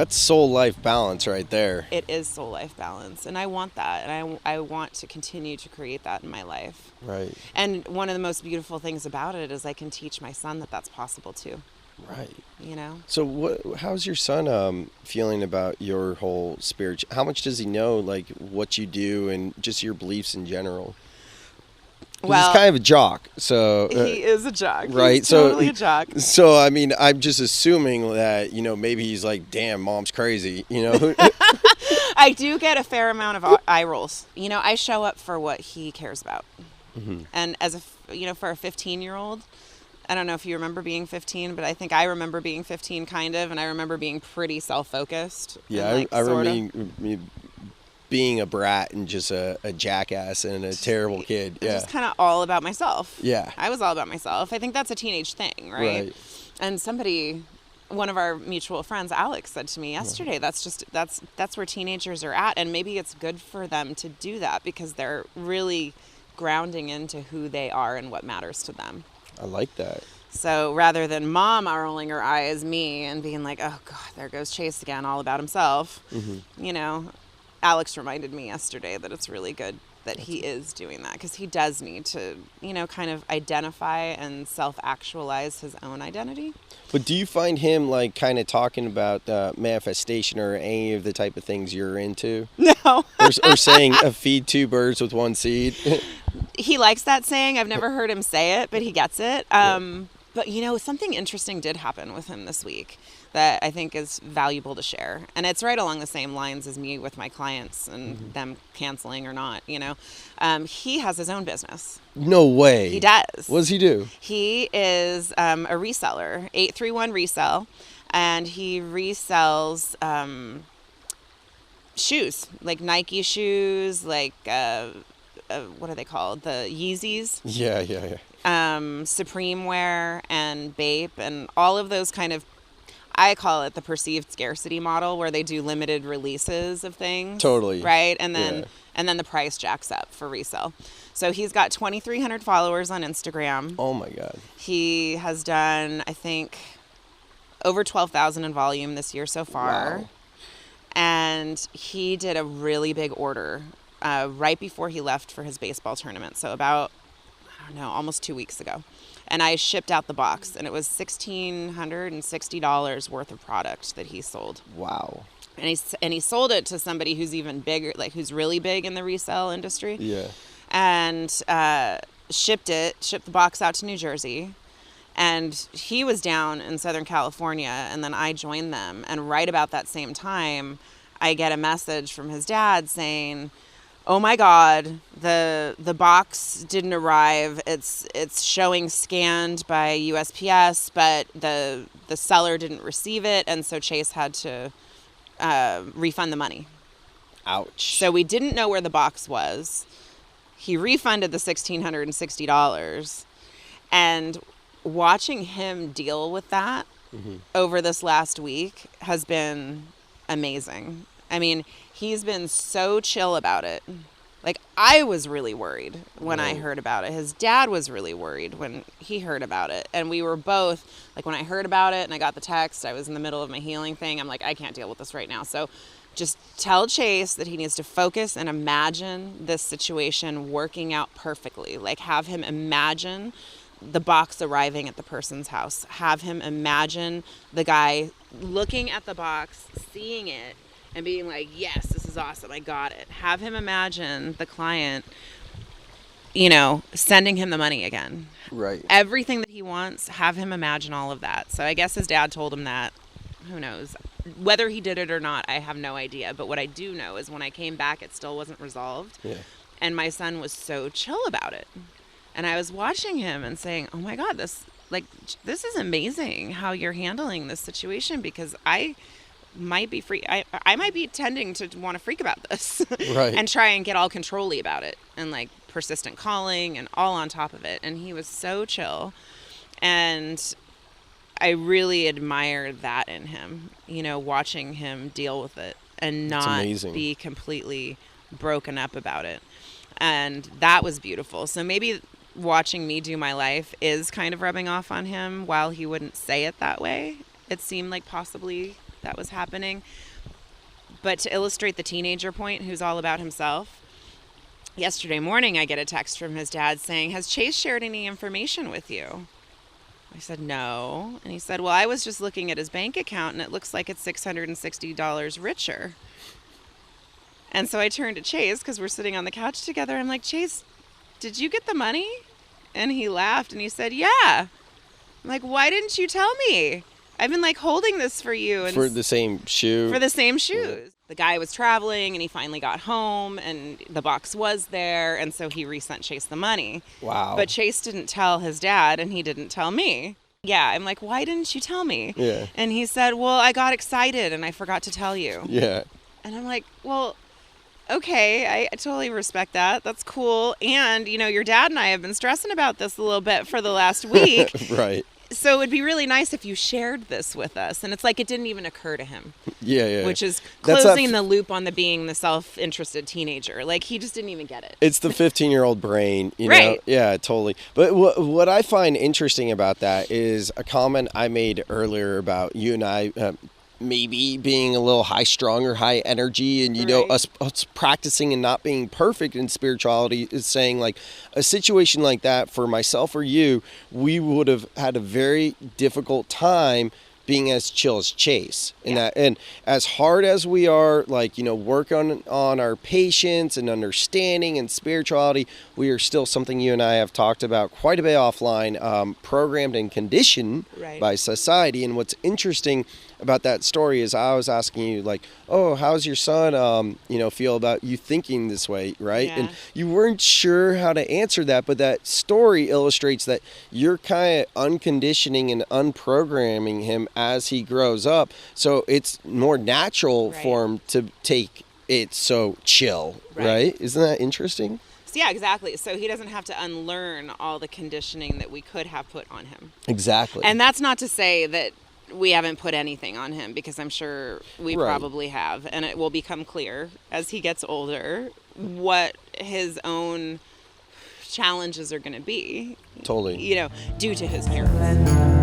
That's soul-life balance right there. It is soul-life balance, and I want that, and I want to continue to create that in my life. Right. And one of the most beautiful things about it is I can teach my son that that's possible too. Right. You know? So how's your son feeling about your whole how much does he know, like, what you do and just your beliefs in general? Well, he's kind of a jock, so... he is a jock. Right? He's totally a jock. So, I mean, I'm just assuming that, maybe he's like, damn, mom's crazy, I do get a fair amount of eye rolls. I show up for what he cares about. Mm-hmm. And as for a 15-year-old, I don't know if you remember being 15, but I think I remember being 15 kind of, and I remember being pretty self-focused. Yeah, I remember being a brat and just a jackass and a terrible kid. Yeah. Just kind of all about myself. Yeah. I was all about myself. I think that's a teenage thing, right? And one of our mutual friends, Alex, said to me yesterday, that's where teenagers are at, and maybe it's good for them to do that because they're really grounding into who they are and what matters to them. I like that. So rather than mom rolling her eyes, me, and being like, oh God, there goes Chase again, all about himself, Alex reminded me yesterday that it's really good that he is doing that because he does need to, kind of identify and self-actualize his own identity. But do you find him like kind of talking about manifestation or any of the type of things you're into? No. or saying feed two birds with one seed? He likes that saying. I've never heard him say it, but he gets it. But, something interesting did happen with him this week that I think is valuable to share. And it's right along the same lines as me with my clients and them canceling or not, He has his own business. No way. He does. What does he do? He is a reseller, 831 Resell, and he resells shoes, like Nike shoes, like, what are they called? The Yeezys? Yeah. Supreme wear and Bape and all of those kind of, I call it the perceived scarcity model where they do limited releases of things. Totally. Right? And then the price jacks up for resale. So he's got 2,300 followers on Instagram. Oh my God. He has done, I think, over 12,000 in volume this year so far. Wow. And he did a really big order right before he left for his baseball tournament. So about, almost 2 weeks ago. And I shipped out the box, and it was $1,660 worth of product that he sold. Wow. And he sold it to somebody who's even bigger, like who's really big in the resale industry. Yeah. And shipped the box out to New Jersey. And he was down in Southern California, and then I joined them. And right about that same time, I get a message from his dad saying, oh my God, the box didn't arrive. It's showing scanned by USPS, but the seller didn't receive it, and so Chase had to refund the money. Ouch. So we didn't know where the box was. He refunded the $1,660, and watching him deal with that over this last week has been amazing. I mean, he's been so chill about it. Like, I was really worried when I heard about it. His dad was really worried when he heard about it. And we were both, like, when I heard about it and I got the text, I was in the middle of my healing thing. I'm like, I can't deal with this right now. So just tell Chase that he needs to focus and imagine this situation working out perfectly. Like, have him imagine the box arriving at the person's house. Have him imagine the guy looking at the box, seeing it, and being like, yes, this is awesome, I got it. Have him imagine the client, sending him the money again. Right. Everything that he wants, have him imagine all of that. So I guess his dad told him that. Who knows? Whether he did it or not, I have no idea. But what I do know is when I came back, it still wasn't resolved. Yeah. And my son was so chill about it. And I was watching him and saying, oh my God, this is amazing how you're handling this situation, because I might be I might be tending to want to freak about this. Right. And try and get all control-y about it and like persistent calling and all on top of it. And he was so chill. And I really admired that in him, watching him deal with it and not be completely broken up about it. And that was beautiful. So maybe watching me do my life is kind of rubbing off on him while he wouldn't say it that way. It seemed like possibly that was happening. But to illustrate the teenager point, who's all about himself, yesterday morning I get a text from his dad saying, "Has Chase shared any information with you?" I said, "No." And he said, "Well, I was just looking at his bank account and it looks like it's $660 richer." And so I turned to Chase because we're sitting on the couch together. I'm like, "Chase, did you get the money?" And he laughed and he said, "Yeah." I'm like, "Why didn't you tell me? I've been like holding this for you." And for the same shoe. For the same shoes. Yeah. The guy was traveling and he finally got home and the box was there. And so he resent Chase the money. Wow. But Chase didn't tell his dad and he didn't tell me. Yeah. I'm like, "Why didn't you tell me?" Yeah. And he said, "Well, I got excited and I forgot to tell you." Yeah. And I'm like, "Well, okay, I totally respect that. That's cool. And, your dad and I have been stressing about this a little bit for the last week." Right. So it'd be really nice if you shared this with us. And it's like it didn't even occur to him. Yeah. Which is closing the loop on being the self-interested teenager. Like, he just didn't even get it. It's the 15-year-old brain, you right. know? Yeah, totally. But what I find interesting about that is a comment I made earlier about you and I maybe being a little high strung or high energy, and know us practicing and not being perfect in spirituality is saying, like, a situation like that for myself or you, we would have had a very difficult time being as chill as Chase. And as hard as we are, like, work on our patience and understanding and spirituality, we are still something you and I have talked about quite a bit offline, programmed and conditioned by society. And what's interesting about that story is I was asking you, like, "Oh, how's your son, feel about you thinking this way?" Right. Yeah. And you weren't sure how to answer that, but that story illustrates that you're kind of unconditioning and unprogramming him as he grows up. So it's more natural for him to take it so chill. Right. Isn't that interesting? Yeah, exactly. So he doesn't have to unlearn all the conditioning that we could have put on him. Exactly. And that's not to say that we haven't put anything on him, because I'm sure we probably have. And it will become clear as he gets older what his own challenges are going to be. Totally. Due to his parents.